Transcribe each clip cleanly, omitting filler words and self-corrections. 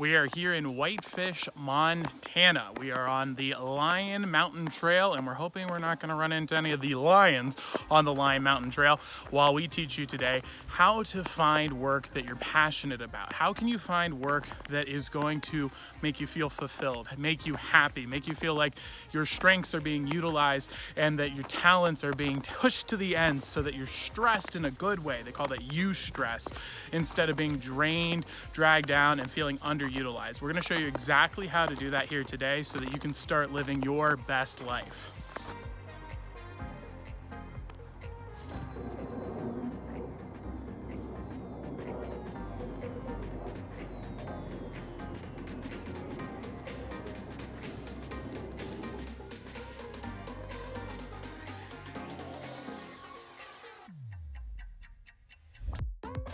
We are here in Whitefish, Montana. We are on the Lion Mountain Trail, and we're hoping we're not going to run into any of the lions on the Lion Mountain Trail while we teach you today how to find work that you're passionate about. How can you find work that is going to make you feel fulfilled, make you happy, make you feel like your strengths are being utilized and that your talents are being pushed to the ends so that you're stressed in a good way. They call that eustress, instead of being drained, dragged down, and feeling underutilized. We're going to show you exactly how to do that here today so that you can start living your best life.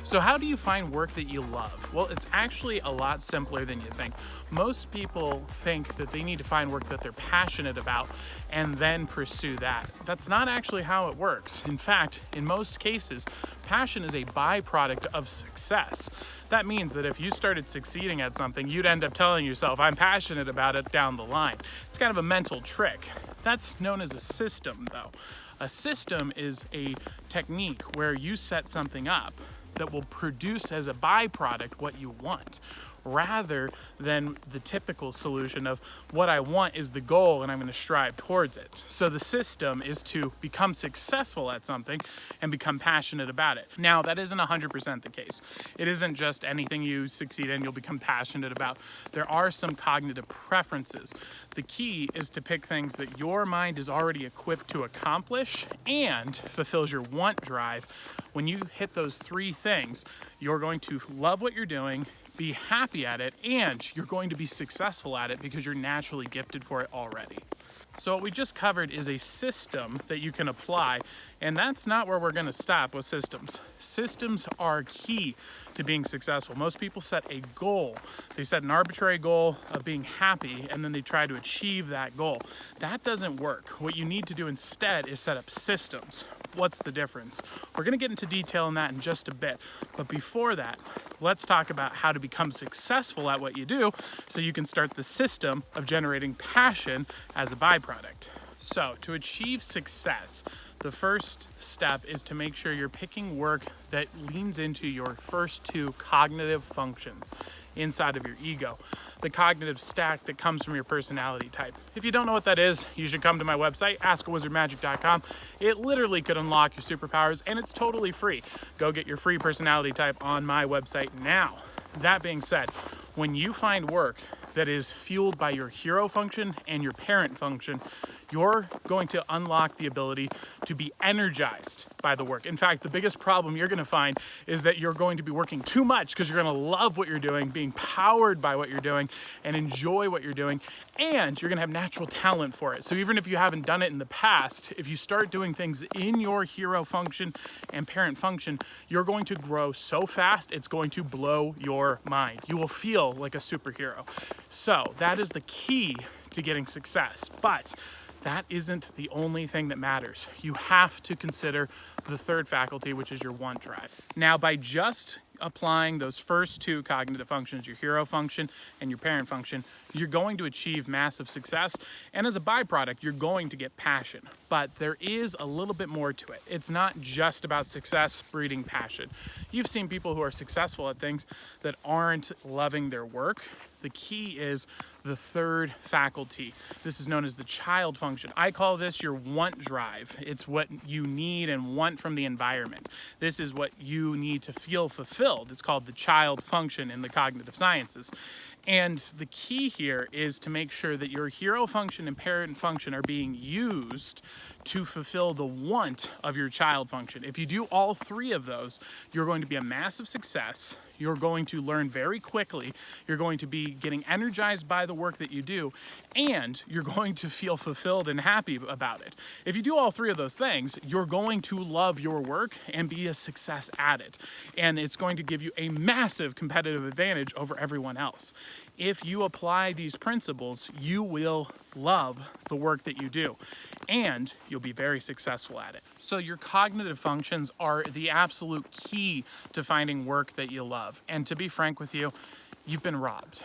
So how do you find work that you love? Well, it's actually a lot simpler than you think. Most people think that they need to find work that they're passionate about and then pursue that. That's not actually how it works. In fact, in most cases, passion is a byproduct of success. That means that if you started succeeding at something, you'd end up telling yourself, I'm passionate about it down the line. It's kind of a mental trick. That's known as a system, though. A system is a technique where you set something up that will produce as a byproduct what you want, rather than the typical solution of what I want is the goal and I'm going to strive towards it. So the system is to become successful at something and become passionate about it. Now, that isn't 100% the case. It isn't just anything you succeed in you'll become passionate about. There are some cognitive preferences. The key is to pick things that your mind is already equipped to accomplish and fulfills your want drive. When you hit those three things, you're going to love what you're doing, be happy at it, and you're going to be successful at it because you're naturally gifted for it already. So what we just covered is a system that you can apply, and that's not where we're going to stop with systems. Systems are key to being successful. Most people set a goal. They set an arbitrary goal of being happy, and then they try to achieve that goal. That doesn't work. What you need to do instead is set up systems. What's the difference? We're going to get into detail on that in just a bit. But before that, let's talk about how to become successful at what you do so you can start the system of generating passion as a byproduct. So to achieve success, the first step is to make sure you're picking work that leans into your first two cognitive functions inside of your ego, the cognitive stack that comes from your personality type. If you don't know what that is, you should come to my website, askawizardmagic.com. It literally could unlock your superpowers, and it's totally free. Go get your free personality type on my website now. That being said, when you find work that is fueled by your hero function and your parent function, you're going to unlock the ability to be energized by the work. In fact, the biggest problem you're going to find is that you're going to be working too much because you're going to love what you're doing, being powered by what you're doing, and enjoy what you're doing, and you're going to have natural talent for it. So even if you haven't done it in the past, if you start doing things in your hero function and parent function, you're going to grow so fast, it's going to blow your mind. You will feel like a superhero. So that is the key to getting success. But that isn't the only thing that matters. You have to consider the third faculty, which is your want drive. Now, by just applying those first two cognitive functions, your hero function and your parent function, you're going to achieve massive success. And as a byproduct, you're going to get passion. But there is a little bit more to it. It's not just about success breeding passion. You've seen people who are successful at things that aren't loving their work. The key is the third faculty. This is known as the child function. I call this your want drive. It's what you need and want from the environment. This is what you need to feel fulfilled. It's called the child function in the cognitive sciences. And the key here is to make sure that your hero function and parent function are being used to fulfill the want of your child function. If you do all three of those, you're going to be a massive success. You're going to learn very quickly. You're going to be getting energized by the work that you do, and you're going to feel fulfilled and happy about it. If you do all three of those things, you're going to love your work and be a success at it. And it's going to give you a massive competitive advantage over everyone else. If you apply these principles, you will love the work that you do, and you'll be very successful at it. So your cognitive functions are the absolute key to finding work that you love. And to be frank with you, you've been robbed.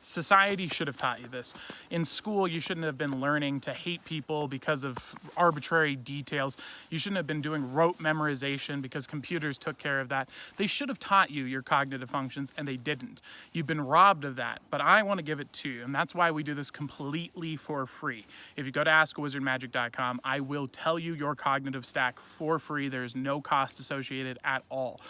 Society should have taught you this. In school, you shouldn't have been learning to hate people because of arbitrary details. You shouldn't have been doing rote memorization because computers took care of that. They should have taught you your cognitive functions, and they didn't. You've been robbed of that, but I want to give it to you, and that's why we do this completely for free. If you go to askawizardmagic.com, I will tell you your cognitive stack for free. There's no cost associated at all.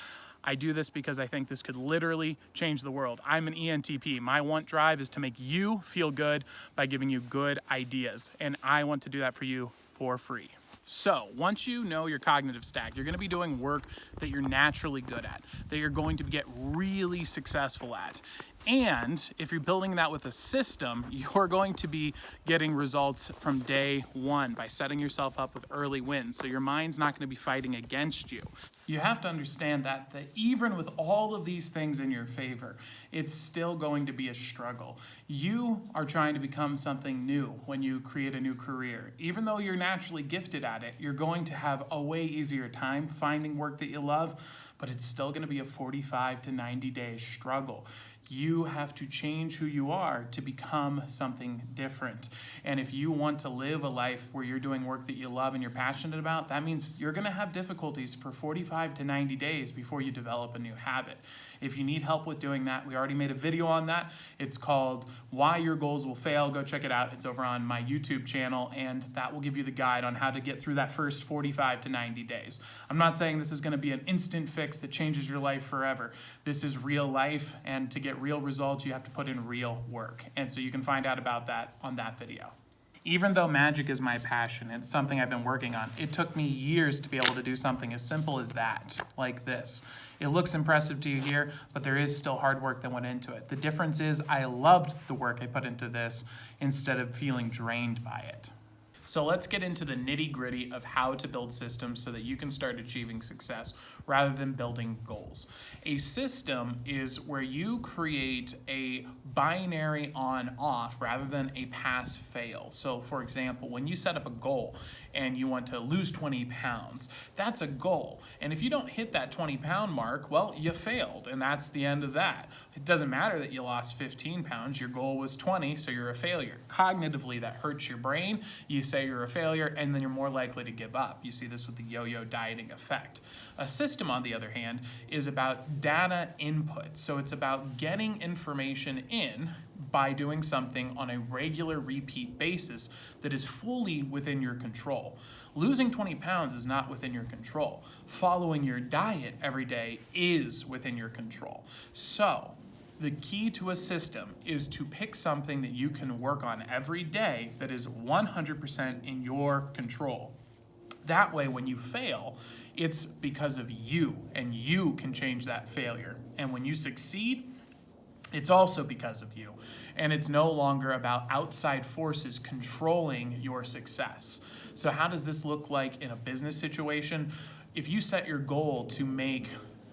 I do this because I think this could literally change the world. I'm an ENTP. My want drive is to make you feel good by giving you good ideas, and I want to do that for you for free. So once you know your cognitive stack, you're going to be doing work that you're naturally good at, that you're going to get really successful at. And if you're building that with a system, you're going to be getting results from day one by setting yourself up with early wins. So your mind's not going to be fighting against you. You have to understand that even with all of these things in your favor, it's still going to be a struggle. You are trying to become something new when you create a new career. Even though you're naturally gifted at it, you're going to have a way easier time finding work that you love, but it's still going to be a 45 to 90 day struggle. You have to change who you are to become something different. And if you want to live a life where you're doing work that you love and you're passionate about, that means you're going to have difficulties for 45 to 90 days before you develop a new habit. If you need help with doing that, we already made a video on that. It's called Why Your Goals Will Fail. Go check it out. It's over on my YouTube channel, and that will give you the guide on how to get through that first 45 to 90 days. I'm not saying this is going to be an instant fix that changes your life forever. This is real life, and to get real results, you have to put in real work. And so you can find out about that on that video. Even though magic is my passion, it's something I've been working on, it took me years to be able to do something as simple as that, like this. It looks impressive to you here, but there is still hard work that went into it. The difference is I loved the work I put into this instead of feeling drained by it. So let's get into the nitty-gritty of how to build systems so that you can start achieving success rather than building goals. A system is where you create a binary on-off rather than a pass-fail. So for example, when you set up a goal and you want to lose 20 pounds, that's a goal. And if you don't hit that 20-pound mark, well, you failed, and that's the end of that. It doesn't matter that you lost 15 pounds. Your goal was 20, so you're a failure. Cognitively, that hurts your brain. You say you're a failure, and then you're more likely to give up. You see this with the yo-yo dieting effect. A system, on the other hand, is about data input. So it's about getting information in by doing something on a regular repeat basis that is fully within your control. Losing 20 pounds is not within your control. Following your diet every day is within your control. So the key to a system is to pick something that you can work on every day that is 100% in your control. That way, when you fail, it's because of you, and you can change that failure. And when you succeed, it's also because of you. And it's no longer about outside forces controlling your success. So how does this look like in a business situation? If you set your goal to make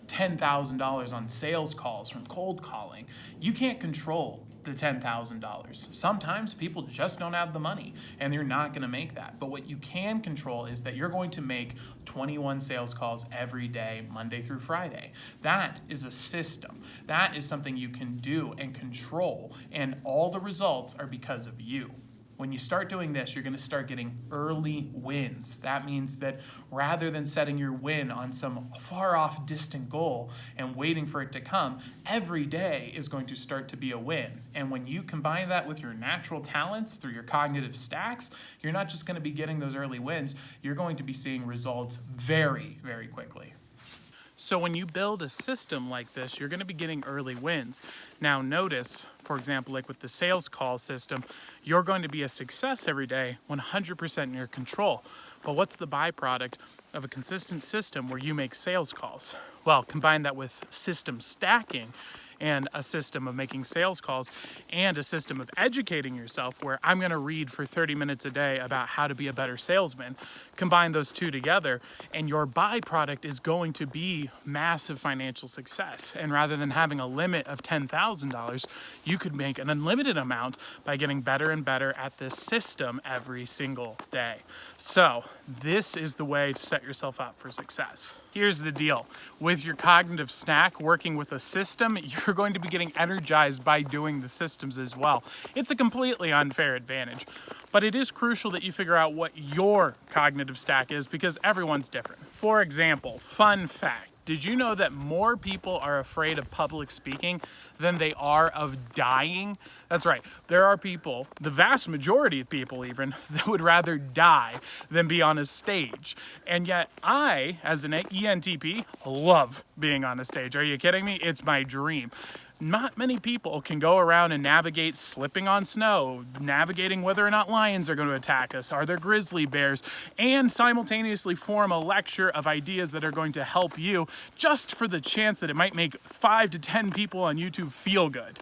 $10,000 on sales calls from cold calling, you can't control the $10,000. Sometimes people just don't have the money and they're not going to make that. But what you can control is that you're going to make 21 sales calls every day, Monday through Friday. That is a system. That is something you can do and control, and all the results are because of you. When you start doing this, you're going to start getting early wins. That means that rather than setting your win on some far off distant goal and waiting for it to come, every day is going to start to be a win. And when you combine that with your natural talents through your cognitive stacks, you're not just going to be getting those early wins, you're going to be seeing results very, very quickly. So when you build a system like this, you're going to be getting early wins. Now notice, for example, like with the sales call system, you're going to be a success every day, 100% in your control. But what's the byproduct of a consistent system where you make sales calls? Well, combine that with system stacking and a system of making sales calls and a system of educating yourself where I'm going to read for 30 minutes a day about how to be a better salesman. Combine those two together and your byproduct is going to be massive financial success. And rather than having a limit of $10,000, you could make an unlimited amount by getting better and better at this system every single day. So this is the way to set yourself up for success. Here's the deal. With your cognitive stack working with a system, you're going to be getting energized by doing the systems as well. It's a completely unfair advantage. But it is crucial that you figure out what your cognitive stack is because everyone's different. For example, fun fact. Did you know that more people are afraid of public speaking than they are of dying? That's right. There are people, the vast majority of people even, that would rather die than be on a stage. And yet I, as an ENTP, love being on a stage. Are you kidding me? It's my dream. Not many people can go around and navigate slipping on snow, navigating whether or not lions are going to attack us, are there grizzly bears, and simultaneously form a lecture of ideas that are going to help you just for the chance that it might make 5 to 10 people on YouTube feel good.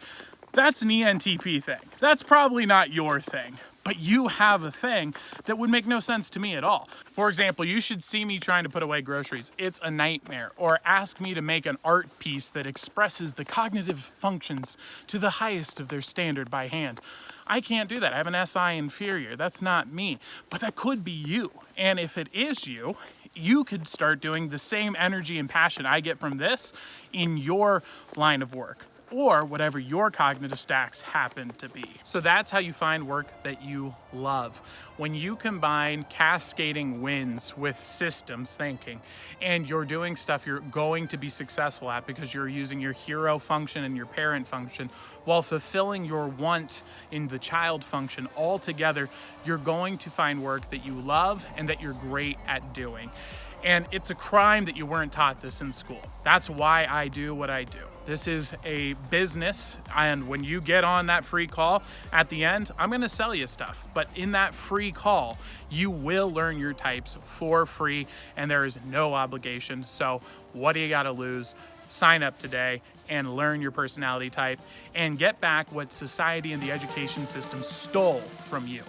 That's an ENTP thing. That's probably not your thing, but you have a thing that would make no sense to me at all. For example, you should see me trying to put away groceries. It's a nightmare. Or ask me to make an art piece that expresses the cognitive functions to the highest of their standard by hand. I can't do that. I have an SI inferior. That's not me, but that could be you. And if it is you, you could start doing the same energy and passion I get from this in your line of work, or whatever your cognitive stacks happen to be. So that's how you find work that you love. When you combine cascading wins with systems thinking, and you're doing stuff you're going to be successful at because you're using your hero function and your parent function while fulfilling your want in the child function all together, you're going to find work that you love and that you're great at doing. And it's a crime that you weren't taught this in school. That's why I do what I do. This is a business, and when you get on that free call, at the end, I'm gonna sell you stuff. But in that free call, you will learn your types for free, and there is no obligation. So what do you gotta lose? Sign up today and learn your personality type and get back what society and the education system stole from you.